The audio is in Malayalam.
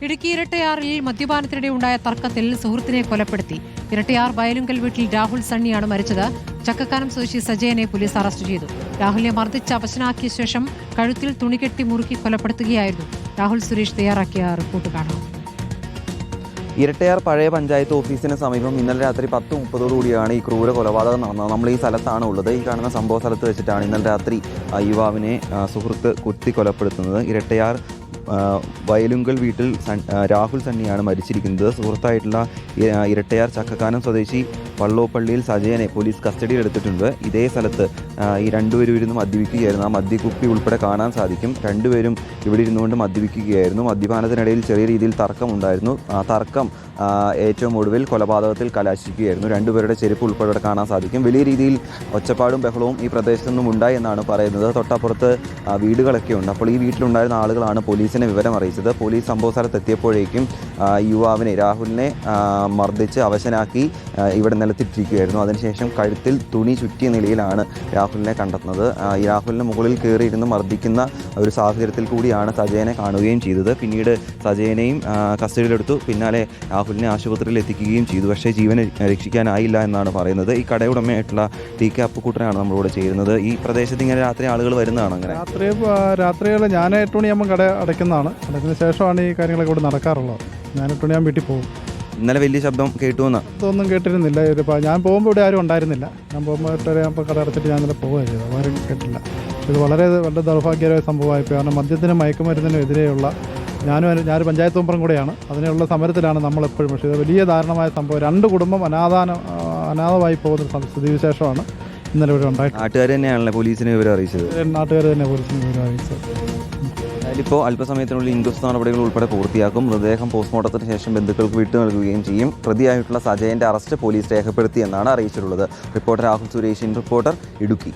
ഇടുക്കി ഇരട്ടയാറിൽ മദ്യപാനത്തിനിടെ ഉണ്ടായ തർക്കത്തിൽ സുഹൃത്തിനെ കൊലപ്പെടുത്തി. ഇരട്ടയാർ വയലുങ്കൽ വീട്ടിൽ രാഹുൽ സണ്ണിയാണ് മരിച്ചത്. ചക്കക്കാനം സ്വദേശി സജയനെ പോലീസ് അറസ്റ്റ് ചെയ്തു. രാഹുലിനെ മർദ്ദിച്ച് അവശനാക്കിയ ശേഷം കഴുത്തിൽ തുണികെട്ടി മുറുക്കി കൊലപ്പെടുത്തുകയായിരുന്നു. രാഹുൽ സുരേഷ് തയ്യാറാക്കിയ റിപ്പോർട്ട് കാണാം. ഇരട്ടയാർ പഴയ പഞ്ചായത്ത് ഓഫീസിന് സമീപം ഇന്നലെ രാത്രി 10:30 ഈ ക്രൂര കൊലപാതകം നടന്നത്. നമ്മൾ ഈ സ്ഥലത്താണ് ഉള്ളത്. ഈ കാണുന്ന സംഭവ സ്ഥലത്ത് വെച്ചിട്ടാണ് ഇന്നലെ രാത്രി യുവാവിനെ സുഹൃത്ത് കുത്തി കൊലപ്പെടുത്തുന്നത്. ഇരട്ടയാർ വയലുങ്കൽ വീട്ടിൽ രാഹുൽ സണ്ണിയാണ് മരിച്ചിരിക്കുന്നത്. സുഹൃത്തായിട്ടുള്ള ഇരട്ടയാർ ചക്കക്കാനം സ്വദേശി വള്ളോപ്പള്ളിയിൽ സജയനെ പോലീസ് കസ്റ്റഡിയിലെടുത്തിട്ടുണ്ട്. ഇതേ സ്ഥലത്ത് ഈ രണ്ടുപേരും ഇരുന്ന് മദ്യപിക്കുകയായിരുന്നു. ആ മദ്യക്കുപ്പി ഉൾപ്പെടെ കാണാൻ സാധിക്കും. രണ്ടുപേരും ഇവിടെ ഇരുന്നുകൊണ്ട് മദ്യപിക്കുകയായിരുന്നു. മദ്യപാനത്തിനിടയിൽ ചെറിയ രീതിയിൽ തർക്കമുണ്ടായിരുന്നു. ആ തർക്കം ഏറ്റവും ഒടുവിൽ കൊലപാതകത്തിൽ കലാശിക്കുകയായിരുന്നു. രണ്ടുപേരുടെ ചെരുപ്പ് ഉൾപ്പെടെ കാണാൻ സാധിക്കും. വലിയ രീതിയിൽ ഒച്ചപ്പാടും ബഹളവും ഈ പ്രദേശത്തു നിന്നും ഉണ്ടായി എന്നാണ് പറയുന്നത്. തൊട്ടപ്പുറത്ത് വീടുകളൊക്കെ ഉണ്ട്. അപ്പോൾ ഈ വീട്ടിലുണ്ടായിരുന്ന ആളുകളാണ് പോലീസിനെ വിവരം അറിയിച്ചത്. പോലീസ് സംഭവ സ്ഥലത്തെത്തിയപ്പോഴേക്കും യുവാവിനെ രാഹുലിനെ മർദ്ദിച്ച് അവശനാക്കി ഇവിടെ നിലത്തിട്ടിരിക്കുകയായിരുന്നു. അതിനുശേഷം കഴുത്തിൽ തുണി ചുറ്റിയ നിലയിലാണ് രാഹുലിനെ കണ്ടെത്തുന്നത്. ഈ രാഹുലിന് മുകളിൽ കയറിയിരുന്ന് മർദ്ദിക്കുന്ന ഒരു സാഹചര്യത്തിൽ കൂടിയാണ് സജയനെ കാണുകയും ചെയ്തത്. പിന്നീട് സജയനെയും കസ്റ്റഡിയിലെടുത്തു. പിന്നാലെ രാഹുലിനെ ആശുപത്രിയിൽ എത്തിക്കുകയും ചെയ്തു. പക്ഷേ ജീവനെ രക്ഷിക്കാനായില്ല എന്നാണ് പറയുന്നത്. ഈ കടയുടമയായിട്ടുള്ള ടി.കെ. അപ്പുക്കുട്ടനാണ് നമ്മളിവിടെ ചേരുന്നത്. ഈ പ്രദേശത്ത് ഇങ്ങനെ രാത്രി ആളുകൾ വരുന്നതാണ്. അങ്ങനെ രാത്രികൾ ഞാൻ 8 മണിയാകുമ്പോൾ കട അടയ്ക്കുന്നതാണ്. അടയ്ക്കുന്ന ശേഷമാണ് ഈ കാര്യങ്ങളൊക്കെ ഇവിടെ നടക്കാറുള്ളത്. ഞാൻ 8 മണിയാകുമ്പോൾ വീട്ടിൽ പോകും. ഇന്നലെ വലിയ ശബ്ദം കേട്ടുവെന്ന് ഇതൊന്നും കേട്ടിരുന്നില്ല. ഞാൻ പോകുമ്പോൾ ഇവിടെ ആരും ഉണ്ടായിരുന്നില്ല. ഞാൻ പോകുമ്പോൾ 8:30 കട അടച്ചിട്ട് ഞാൻ ഇന്നലെ പോവുകയാണ് ചെയ്തത്. ആരും കേട്ടില്ല. ഇത് വളരെ ദൗർഭാഗ്യകരമായ സംഭവമായിപ്പോയി. കാരണം മദ്യത്തിനും മയക്കുമരുന്നിനും എതിരെയുള്ള ഞാനൊരു പഞ്ചായത്ത് മെമ്പറും കൂടെയാണ്. അതിനുള്ള സമരത്തിലാണ് നമ്മളെപ്പോഴും. പക്ഷേ ഇത് വലിയ ദാരുണമായ സംഭവം. 2 കുടുംബം അനാഥമായി പോകുന്ന സ്ഥിതിവിശേഷമാണ് ഇന്നലെ ഇവിടെ ഉണ്ടായിട്ട്. നാട്ടുകാർ തന്നെയാണല്ലോ പോലീസിനെ വിവരം അറിയിച്ചത്. നാട്ടുകാർ തന്നെ പോലീസിന് വിവരം അറിയിച്ചത്. ഇപ്പോൾ അല്പസമയത്തിനുള്ളിൽ ഇൻക്വസ്റ്റ് നടപടികൾ ഉൾപ്പെടെ പൂർത്തിയാക്കും. മൃതദേഹം പോസ്റ്റ്മോർട്ടത്തിന് ശേഷം ബന്ധുക്കൾക്ക് വിട്ടു നൽകുകയും ചെയ്യും. പ്രതിയായിട്ടുള്ള സജയന്റെ അറസ്റ്റ് പോലീസ് രേഖപ്പെടുത്തിയെന്നാണ് അറിയിച്ചിട്ടുള്ളത്. Reporter Rahul Suresh, reporter, Idukki.